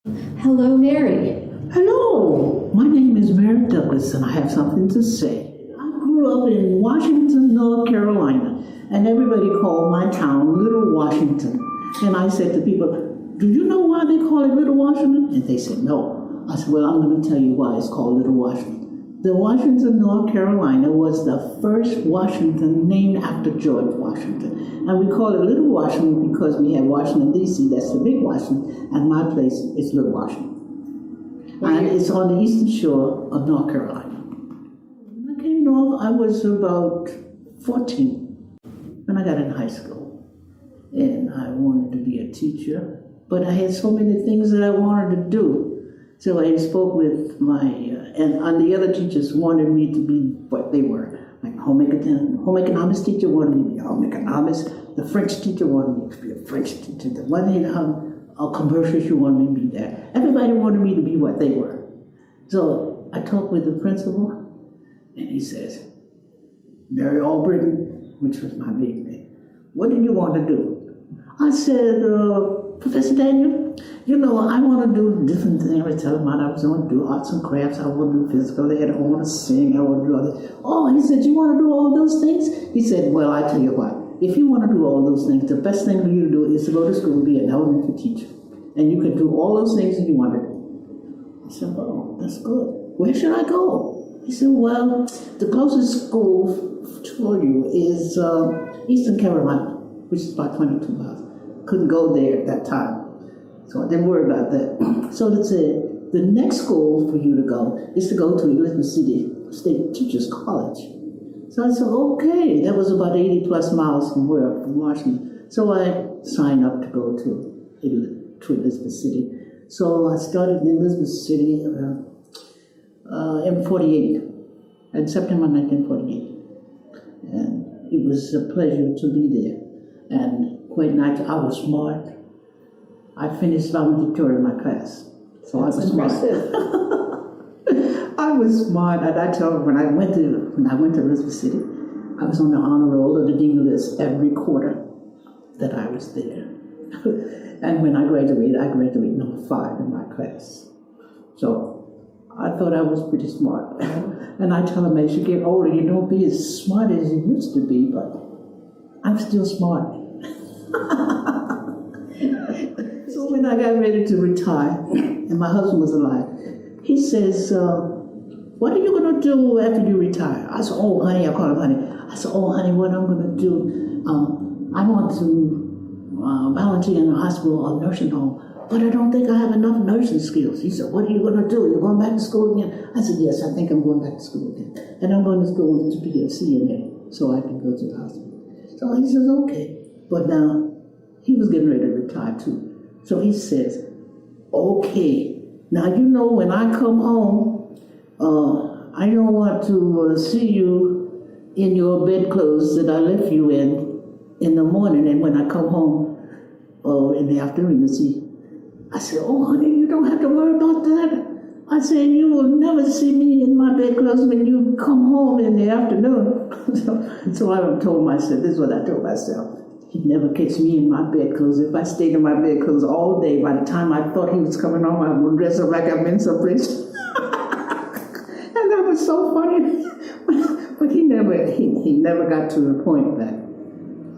Hello, Mary. Hello, my name is Mary Douglas, and I have something to say. I grew up in Washington, North Carolina, and everybody called my town Little Washington. And I said to people, do you know why they call it Little Washington? And they said, no. I said, well, I'm going to tell you why it's called Little Washington. The Washington, North Carolina was the first Washington named after George Washington. And we call it Little Washington because we have Washington, D.C., that's the big Washington, and my place is Little Washington. And it's on the eastern shore of North Carolina. When I came north, I was about 14 when I got in high school. And I wanted to be a teacher, but I had so many things that I wanted to do. So I spoke with and the other teachers wanted me to be what they were. Like home economics teacher wanted me to be a home economist. The French teacher wanted me to be a French teacher. The one in a commercial, she wanted me to be that. Everybody wanted me to be what they were. So I talked with the principal, and he says, Mary Albritton, which was my maiden name, what do you want to do? I said, Professor Daniel, you know, I want to do different things. I tell him I was going to do arts and crafts, I want to do physical ed, I want to sing, I want to do other. Oh, he said, you want to do all those things? He said, well, I tell you what, if you want to do all those things, the best thing for you to do is to go to school and be an elementary teacher. And you can do all those things that you want to do. I said, oh, that's good. Where should I go? He said, well, the closest school for you is Eastern Carolina, which is about 22 miles. Couldn't go there at that time. So I didn't worry about that. So they said, the next school for you to go is to go to Elizabeth City State Teachers College. So I said, okay. That was about 80 plus miles from Washington. So I signed up to go to Elizabeth City. So I started in Elizabeth City in 48, in September 1948. And it was a pleasure to be there. And quite naturally, I was smart. I finished valedictorian in my class. So I was smart. I was smart, and I tell them when I went to Elizabeth City, I was on the honor roll or the dean list every quarter that I was there. And when I graduated number 5 in my class. So I thought I was pretty smart. And I tell them, as you get older, you don't be as smart as you used to be, but I'm still smart. So when I got ready to retire, and my husband was alive, he says, what are you going to do after you retire? I said, oh, honey, I call him honey. I said, oh, honey, what I'm going to do, I want to volunteer in a hospital or nursing home, but I don't think I have enough nursing skills. He said, what are you going to do? You're going back to school again? I said, yes, I think I'm going back to school again. And I'm going to school to be a CNA so I can go to the hospital. So he says, okay. But now, he was getting ready to retire too. So he says, okay, now you know when I come home, I don't want to see you in your bedclothes that I left you in the morning, and when I come home in the afternoon, you see. I said, oh, honey, you don't have to worry about that. I said, you will never see me in my bedclothes when you come home in the afternoon. So I told myself, this is what I told myself. He'd never catch me in my bedclothes. If I stayed in my bedclothes all day, by the time I thought he was coming home, I would dress up like I've been someplace. And that was so funny. But he never got to the point that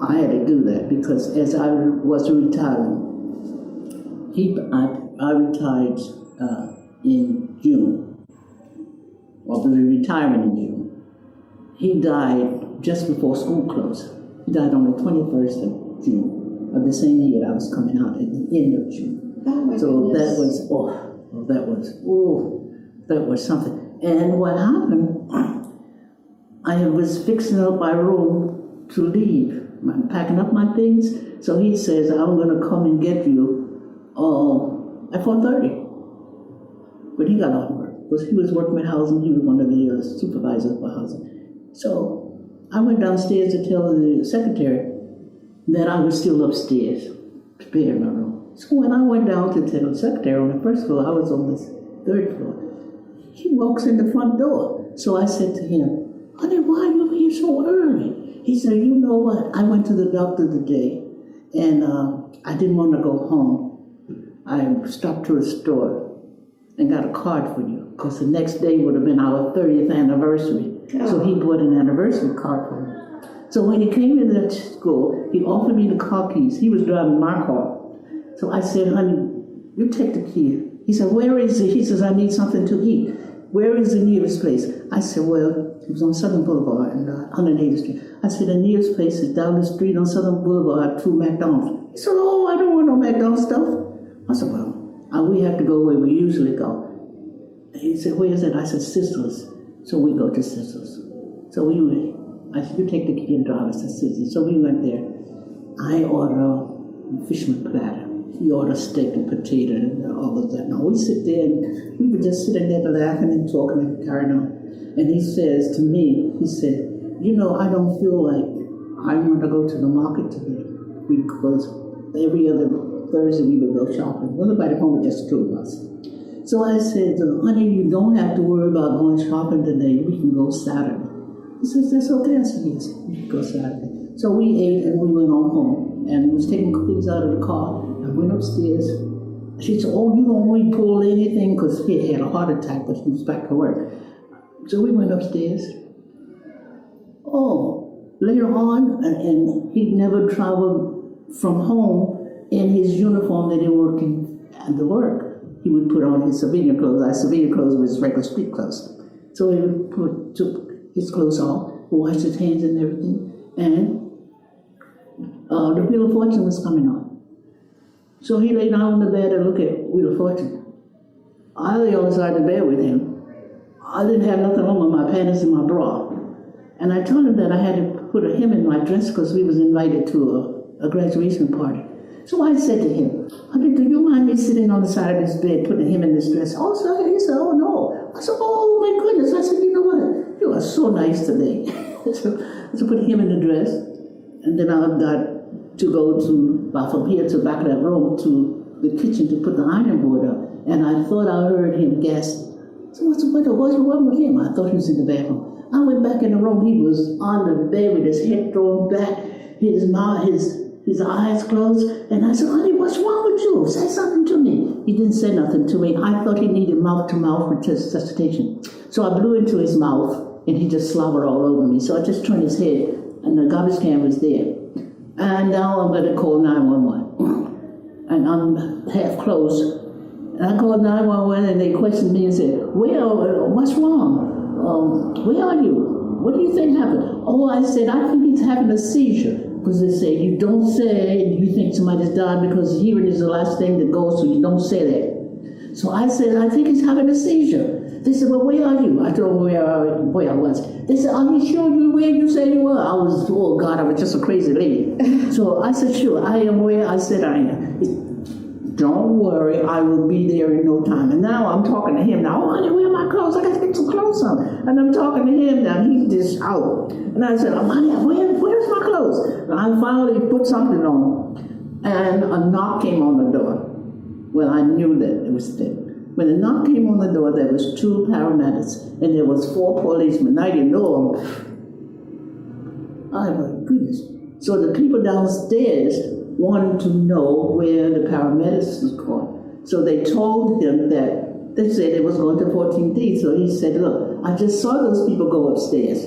I had to do that, because as I was retiring, I retired in June, or was retiring in June. He died just before school closed. He died on the 21st of June of the same year I was coming out at the end of June. So goodness. That was something. And what happened, I was fixing up my room to leave. I'm packing up my things. So he says, I'm going to come and get you at 4:30. But he got off work because he was working with housing. He was one of the supervisors for housing. So I went downstairs to tell the secretary that I was still upstairs, preparing my room. So when I went down to tell the secretary on the first floor, I was on the 3rd floor. He walks in the front door. So I said to him, honey, why are you here so early? He said, you know what? I went to the doctor today, and I didn't want to go home. I stopped to a store and got a card for you, because the next day would have been our 30th anniversary. So he bought an anniversary card for me. So when he came into that school, he offered me the car keys. He was driving my car. So I said, honey, you take the key. He said, where is it? He says, I need something to eat. Where is the nearest place? I said, well, it was on Southern Boulevard and 180th Street. I said, the nearest place is down the street on Southern Boulevard to McDonald's. He said, oh, I don't want no McDonald's stuff. I said, well, we have to go where we usually go. He said, where is it? I said, Sister's. So we go to Sister's. So we went. I said, you take the key and drive us to Sister's. So we went there. I order a fisherman platter. He ordered steak and potato and all of that. Now we sit there and we were just sitting there laughing and talking and carrying on. And he says to me, he said, you know, I don't feel like I want to go to the market today, because every other Thursday we would go shopping. Well, nobody home, just the two of us. So I said, honey, you don't have to worry about going shopping today. We can go Saturday. He says, that's okay. I said, yes, we can go Saturday. So we ate and we went on home and was taking things out of the car. I went upstairs. She said, oh, you don't want to pull anything, because he had a heart attack, but he was back to work. So we went upstairs. Oh, later on, and he'd never traveled from home in his uniform that he worked in at the work. He would put on his civilian clothes. Our civilian clothes was regular street clothes. So he would took his clothes off, washed his hands and everything, and the Wheel of Fortune was coming on. So he lay down on the bed and looked at Wheel of Fortune. I lay on the side of the bed with him. I didn't have nothing on with my panties and my bra. And I told him that I had to put a hem in my dress because we was invited to a graduation party. So I said to him, honey, do you mind me sitting on the side of this bed putting him in this dress? Oh, so he said, oh, no. I said, oh, my goodness. I said, you know what? You are so nice today. so put him in the dress. And then I got to go from here to the back of that room to the kitchen to put the iron board up. And I thought I heard him gasp. So what's wrong with him? I thought he was in the bathroom. I went back in the room. He was on the bed with his head thrown back, his mouth, his eyes closed. And I said, honey, what's wrong with you? Say something to me. He didn't say nothing to me. I thought he needed mouth-to-mouth resuscitation. So I blew into his mouth, and he just slobbered all over me. So I just turned his head, and the garbage can was there. And now I'm going to call 911. And I'm half closed. And I called 911, and they questioned me and said, well, what's wrong? Where are you? What do you think happened? Oh, I said, I think he's having a seizure. Because they say, you don't say you think somebody's died, because hearing is the last thing that goes, so you don't say that. So I said, I think he's having a seizure. They said, well, where are you? I told them where I was. They said, are you sure you're where you said you were? I was, oh God, I was just a crazy lady. So I said, sure, I am where I said I am. Don't worry, I will be there in no time. And now I'm talking to him now. Oh, honey, where are my clothes? I got to get some clothes on. And I'm talking to him now. He's just out. And I said, oh, honey, where's my clothes? And I finally put something on. And a knock came on the door. Well, I knew that it was them. When the knock came on the door, there was 2 paramedics. And there was 4 policemen. I didn't know them. Oh, my goodness. So the people downstairs wanted to know where the paramedics was going. So they told him that, they said it was going to 14D. So he said, look, I just saw those people go upstairs.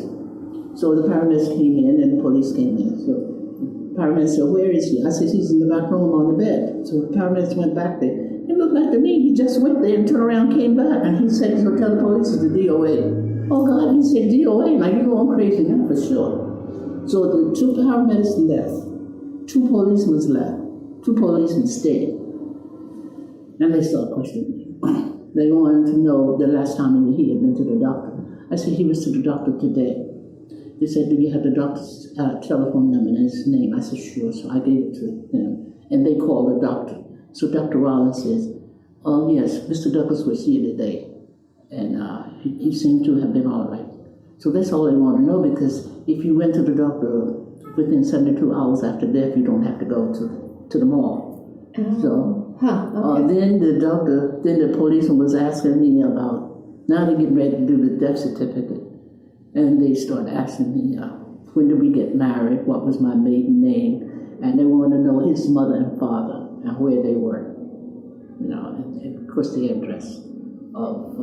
So the paramedics came in and the police came in. So the paramedics said, where is he? I said, he's in the back room on the bed. So the paramedics went back there. He looked back at me. He just went there and turned around, came back. And he said, he'll tell the police it's the DOA. Oh God, he said DOA. Now you know I'm crazy now for sure. So the 2 paramedics left. 2 policemen left. 2 policemen stayed. And they started questioning me. They wanted to know the last time he had been to the doctor. I said, he was to the doctor today. They said, do you have the doctor's telephone number and his name? I said, sure. So I gave it to them. And they called the doctor. So Dr. Rollins says, oh yes, Mr. Douglas was here today. And he seemed to have been all right. So that's all they want to know, because if you went to the doctor within 72 hours after death, you don't have to go to the mall. Oh. So okay. Then the policeman was asking me about, now they're getting ready to do the death certificate. And they started asking me, when did we get married? What was my maiden name? And they wanted to know his mother and father and where they were. you know, and of course the address of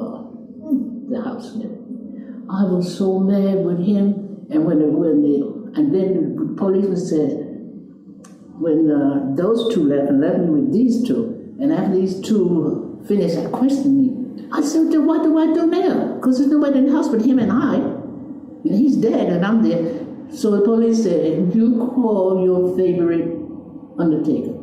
the house and everything. I was so mad with him, and and then the policeman said, when those two left and left me with these two, and after these two finished questioning me, I said, then what do I do now? Because there's nobody in the house but him and I, and he's dead and I'm there. So the police said, you call your favorite undertaker.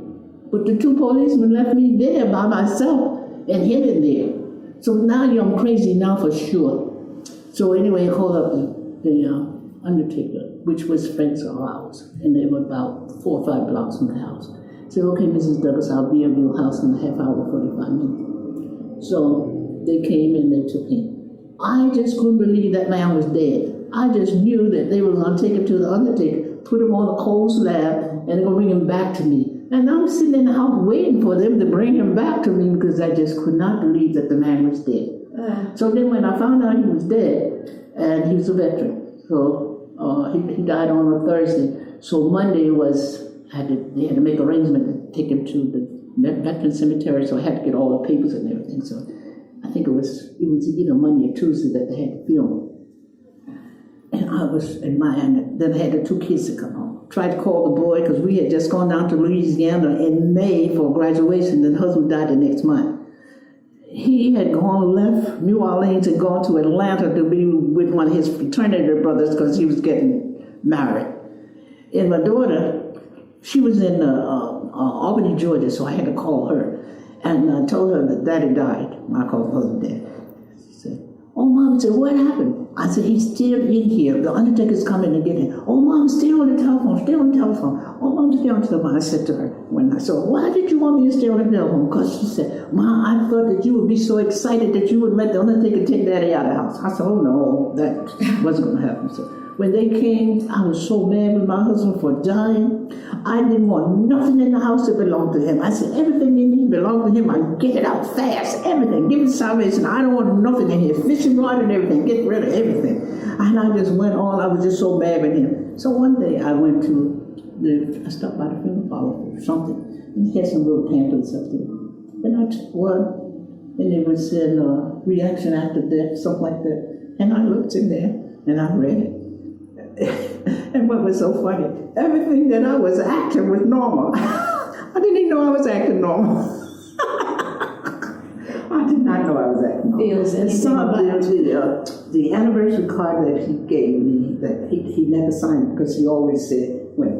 But the two policemen left me there by myself and him in there. So now I'm crazy now for sure. So anyway, I called up the undertaker, which was friends of ours, and they were about 4 or 5 blocks from the house. I said, okay, Mrs. Douglas, I'll be at your house in a half hour, 45 minutes. So they came and they took him. I just couldn't believe that man was dead. I just knew that they were going to take him to the undertaker, put him on a cold slab, and they're going to bring him back to me. And I was sitting in the house waiting for them to bring him back to me because I just could not believe that the man was dead. So then when I found out he was dead, and he was a veteran, so he died on a Thursday. So Monday they had to make arrangements to take him to the veteran cemetery, so I had to get all the papers and everything. So I think it was either Monday or Tuesday that they had the funeral. And I was in and then I had the 2 kids to come home. Tried to call the boy because we had just gone down to Louisiana in May for graduation, and the husband died the next month. He had left New Orleans and gone to Atlanta to be with one of his fraternity brothers because he was getting married. And my daughter, she was in Albany, Georgia, so I had to call her. And I told her that Daddy died. I called her husband Dad. She said, oh, Mom, I said, what happened? I said, he's still in here. The undertaker's coming to get him. Oh, Mom, stay on the telephone. Stay on the telephone. Oh, Mom, stay on the telephone. I said to her, when I saw, why did you want me to stay on the telephone? Because she said, Mom, I thought that you would be so excited that you would let the undertaker take Daddy out of the house. I said, oh, no, that wasn't going to happen. So when they came, I was so mad with my husband for dying. I didn't want nothing in the house that belonged to him. I said, everything in here belonged to him. I get it out fast, everything. Give him salvation. I don't want nothing in here. Fishing rod and everything. Get rid of everything. And I just went on. I was just so mad with him. So one day I I stopped by the funeral parlor for something. And he had some little pamphlets up there. And I took one, and it was in reaction after death, something like that. And I looked in there, and I read it. And what was so funny, everything that I was acting was normal. I didn't even know I was acting normal. I did not know I was acting normal. Feels And some of the anniversary card that he gave me, that he never signed because he always said, when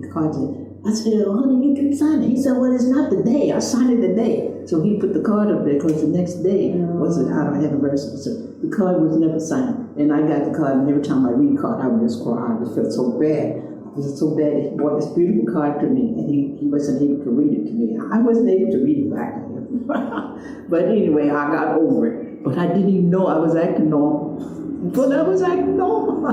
the card said, I said, oh, honey, you can sign it. He said, well, it's not the day. I signed it the day. So he put the card up there because the next day was our anniversary. So the card was never signed. And I got the card, and every time I read the card, I would just cry. I just felt so bad. It was so bad. He brought this beautiful card to me, and he wasn't able to read it to me. I wasn't able to read it back to him. But anyway, I got over it. But I didn't even know I was acting normal. But I was acting normal.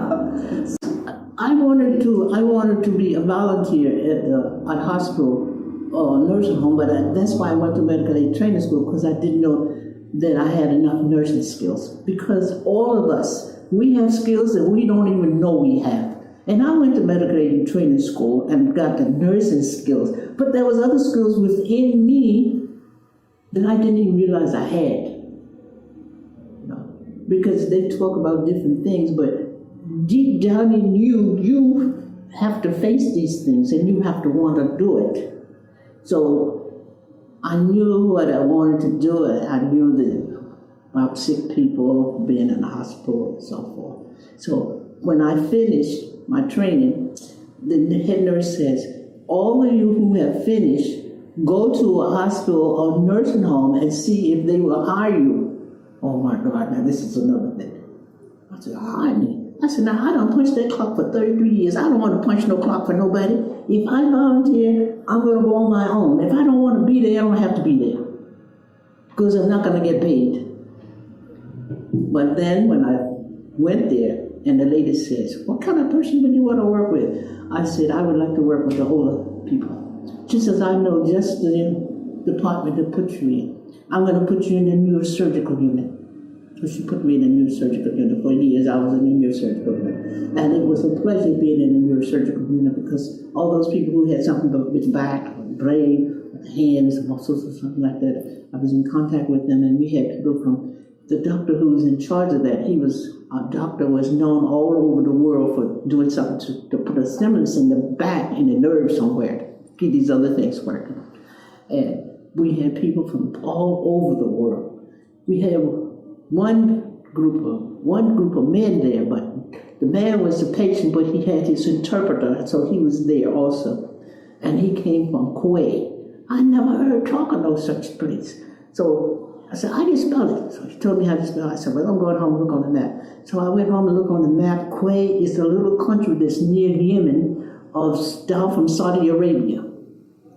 I wanted to be a volunteer at a hospital or nursing home, but that's why I went to medical aid training school, because I didn't know that I had enough nursing skills. Because all of us, we have skills that we don't even know we have. And I went to medical aid training school and got the nursing skills, but there was other skills within me that I didn't even realize I had. Because they talk about different things, but deep down in you have to face these things, and you have to want to do it. So I knew what I wanted to do. I knew about sick people, being in the hospital, and so forth. So when I finished my training, the head nurse says, all of you who have finished, go to a hospital or nursing home and see if they will hire you. Oh my God, now this is another thing. I said, hire me? I said, now I don't punch that clock for 33 years. I don't want to punch no clock for nobody. If I volunteer, I'm going to go on my own. If I don't want to be there, I don't have to be there, because I'm not going to get paid. But then when I went there, and the lady says, what kind of person would you want to work with? I said, I would like to work with the older people. She says, I know just the department to put you in. I'm going to put you in the neurosurgical unit. So she put me in the neurosurgical unit. For years I was in the neurosurgical unit. And it was a pleasure being in the neurosurgical unit, because all those people who had something with back, brain, the hands, the muscles, or something like that. I was in contact with them, and we had people from the doctor who was in charge of that. Our doctor was known all over the world for doing something to put a stimulus in the back, in the nerve somewhere, to get these other things working. And we had people from all over the world. We had one group of men there, but the man was the patient, but he had his interpreter, so he was there also. And he came from Kuwait. I never heard talk of no such place. So I said, how do you spell it? So he told me how to spell it. I said, well, I'm going home and look on the map. So I went home and looked on the map. Kuwait is a little country that's near Yemen, down from Saudi Arabia.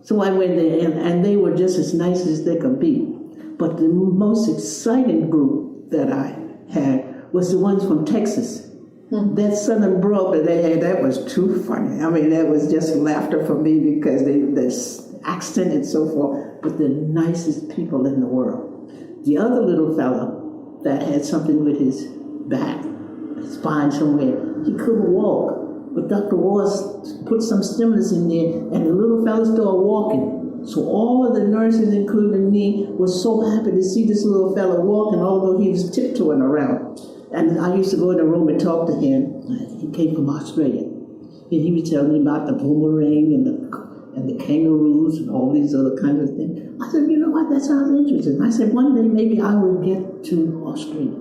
So I went there, and they were just as nice as they could be. But the most exciting group that I had was the ones from Texas. That southern brogue that they had, that was too funny. I mean, that was just laughter for me because the accent and so forth, but the nicest people in the world. The other little fellow that had something with his back, his spine somewhere, he couldn't walk. But Dr. Wars put some stimulus in there, and the little fellow started walking. So all of the nurses, including me, were so happy to see this little fellow walking, although he was tiptoeing around. And I used to go in the room and talk to him. He came from Australia. And he was telling me about the boomerang and the kangaroos and all these other kinds of things. I said, you know what, that sounds interesting. I said, one day maybe I will get to Australia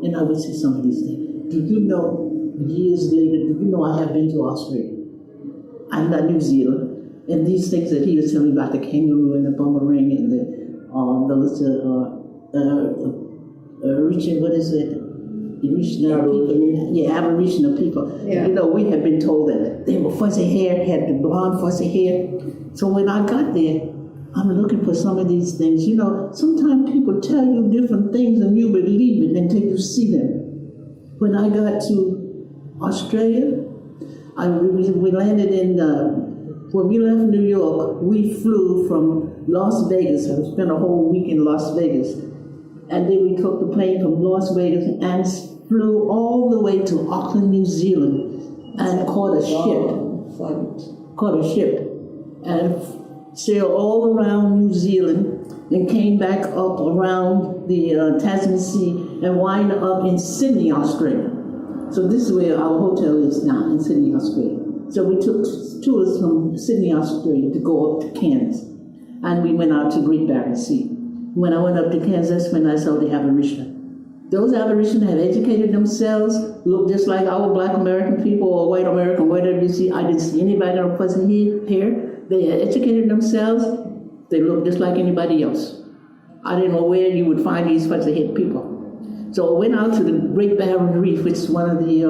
and I will see some of these things. Did you know, years later, did you know I have been to Australia? I'm not New Zealand. And these things that he was telling me about the kangaroo and the boomerang and Richard, what is it? Aboriginal people. Yeah. You know, we had been told that they were fuzzy hair, had the blonde fuzzy hair. So when I got there, I'm looking for some of these things. You know, sometimes people tell you different things and you believe it until you see them. When I got to Australia, we landed in, when we left New York, we flew from Las Vegas. I spent a whole week in Las Vegas. And then we took the plane from Las Vegas and flew all the way to Auckland, New Zealand, and caught a ship, and sailed all around New Zealand, and came back up around the Tasman Sea and wind up in Sydney, Australia. So this is where our hotel is now, in Sydney, Australia. So we took tours from Sydney, Australia to go up to Cairns, and we went out to Great Barrier Sea. When I went up to Kansas, that's when I saw the Aborigine. Those Aborigines had educated themselves, looked just like our Black American people or white American, whatever you see. I didn't see anybody with fuzzy hair. They had educated themselves. They looked just like anybody else. I didn't know where you would find these fuzzy-haired people. So I went out to the Great Barrier Reef, which is one of the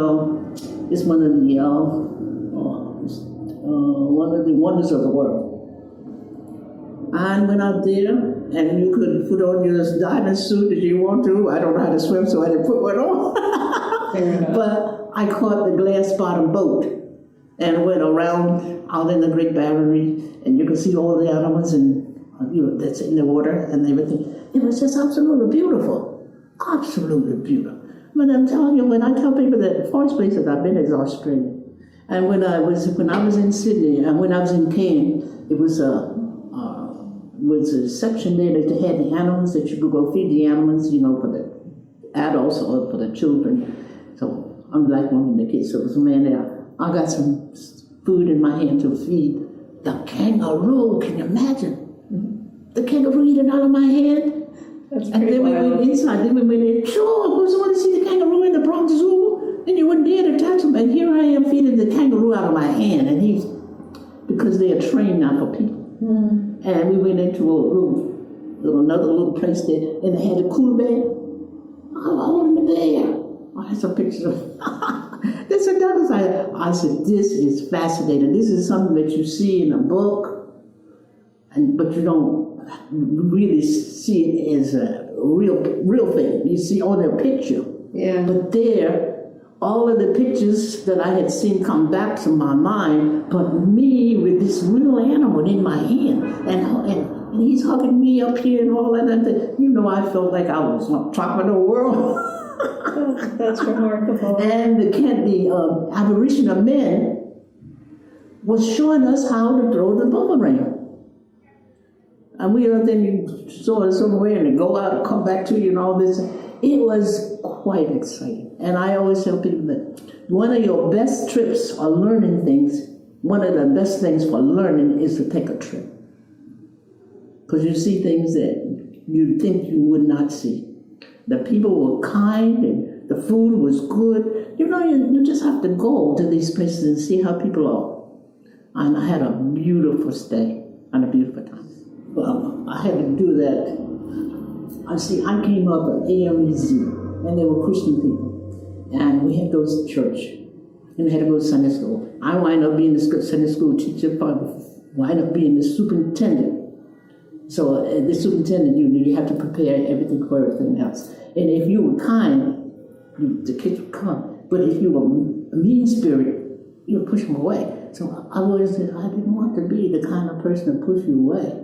wonders of the world. And went out there, and you could put on your diving suit if you want to. I don't know how to swim, so I didn't put one on. But I caught the glass bottom boat and went around out in the Great Barrier Reef, and you could see all the animals and that's in the water and everything. It was just absolutely beautiful, absolutely beautiful. But I'm telling you, when I tell people that the first place that I've been is Australia, and when I was in Sydney and when I was in Cairns, it was a section there that they had the animals that you could go feed the animals, you know, for the adults or for the children. So I'm like one of the kids, so it was a man there. I got some food in my hand to feed the kangaroo. Can you imagine? The kangaroo eating out of my hand? That's and then we went inside, then we went in, sure, I was want to see the kangaroo in the Bronx Zoo, and you wouldn't dare to touch him. And here I am feeding the kangaroo out of my hand, and because they are trained now for people. And we went into another little place there, and they had a cool bed. I wanted the bear. I had some pictures of this and that. I said, this is fascinating. This is something that you see in a book, but you don't really see it as a real thing. You see on a picture. Yeah. But there, all of the pictures that I had seen come back to my mind, but me with this real animal in my hand, and he's hugging me up here and all that. You know, I felt like I was on top of the world. That's remarkable. And the Aboriginal men was showing us how to throw the boomerang. And then you saw it somewhere and they go out and come back to you and all this. It was quite exciting. And I always tell people that one of your best trips or learning things, one of the best things for learning is to take a trip. Because you see things that you think you would not see. The people were kind and the food was good. You know, you just have to go to these places and see how people are. And I had a beautiful stay and a beautiful time. Well, I had to do that. I came up at AMEZ, and they were Christian people. And we had to go to church, and we had to go to Sunday school. I wound up being the Sunday school teacher, wound up being the superintendent. So the superintendent, you have to prepare everything for everything else. And if you were kind, the kids would come. But if you were a mean spirit, you would push them away. So I always said, I didn't want to be the kind of person to push you away.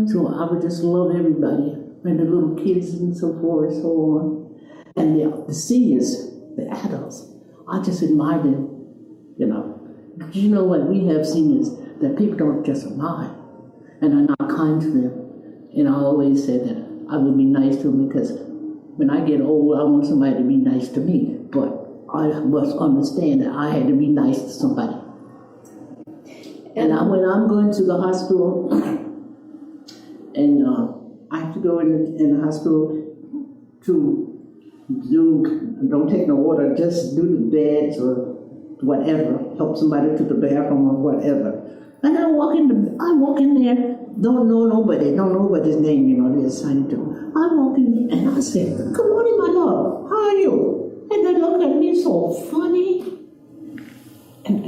So I would just love everybody, and the little kids and so forth and so on. And the seniors, the adults, I just admired them, you know. You know what, we have seniors that people don't just admire and are not kind to them. And I always said that I would be nice to them because when I get old, I want somebody to be nice to me. But I must understand that I had to be nice to somebody. And when I'm going to the hospital, and I have to go in the hospital to don't take no order, just do the beds or whatever, help somebody to the bathroom or whatever. And I walk in there, don't know nobody's name, you know, they're assigned to. I walk in and I said, "Good morning, my love, how are you?" And they look at me so funny. And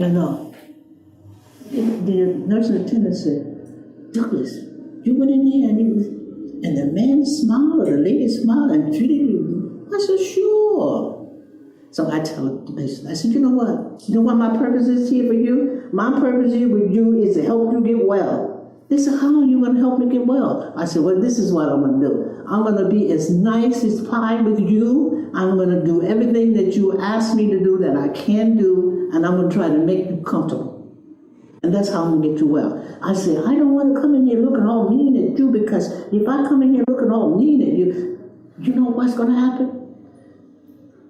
the nursing attendant said, "Douglas, you went in there and the man smiled or the lady smiled and treated you." I said, "Sure." So I tell the patient, I said, you know what my purpose is here for you? My purpose here with you is to help you get well. They said, how are you going to help me get well? I said, well, this is what I'm going to do. I'm going to be as nice as pie with you. I'm going to do everything that you ask me to do that I can do, and I'm going to try to make you comfortable. And that's how I'm going to get you well. I said, I don't want to come in here looking all mean at you, because if I come in here looking all mean at you, you know what's going to happen?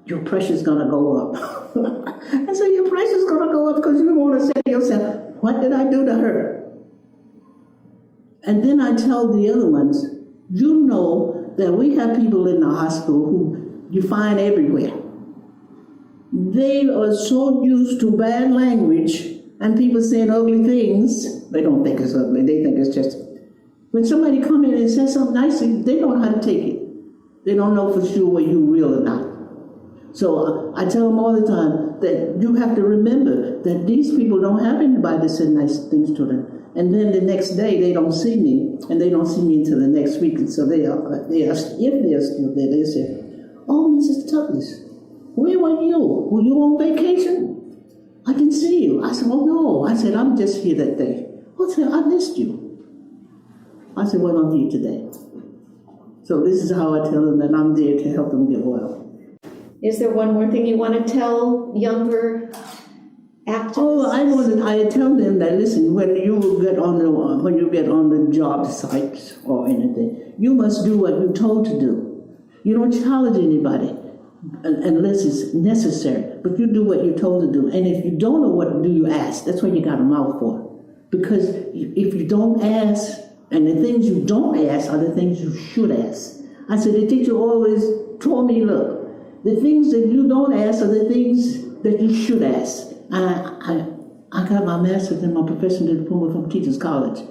Your pressure's going to go up. And so your pressure's going to go up because you want to say to yourself, what did I do to her? And then I tell the other ones, you know that we have people in the hospital who you find everywhere. They are so used to bad language and people saying ugly things. They don't think it's ugly, they think it's just, when somebody come in and says something nice, they don't know how to take it. They don't know for sure whether you're real or not. So I tell them all the time that you have to remember that these people don't have anybody to say nice things to them. And then the next day they don't see me, and they don't see me until the next week. And so they are if they're still there, they say, "Oh, Mrs. Douglas, where were you? Were you on vacation? I didn't see you." I said, "Oh no." I said, "I'm just here that day." I said, "I missed you." I said, "Well, I'm here today." So this is how I tell them that I'm there to help them get well. Is there one more thing you want to tell younger activists? Oh, I tell them that, listen, when you get on the job site or anything, you must do what you're told to do. You don't challenge anybody unless it's necessary, but you do what you're told to do. And if you don't know what to do, you ask. That's what you got a mouth for. Because if you don't ask, and the things you don't ask are the things you should ask. I said, the teacher always told me, look, the things that you don't ask are the things that you should ask. And I got my master's and my professional diploma from Teachers College.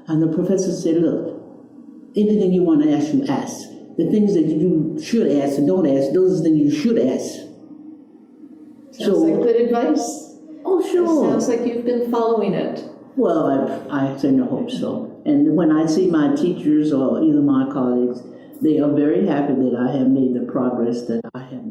And the professor said, look, anything you want to ask, you ask. The things that you should ask and don't ask, those are the things you should ask. Sounds like good advice. Oh, sure. It sounds like you've been following it. Well, I certainly hope so. And when I see my teachers or either my colleagues, they are very happy that I have made the progress that I have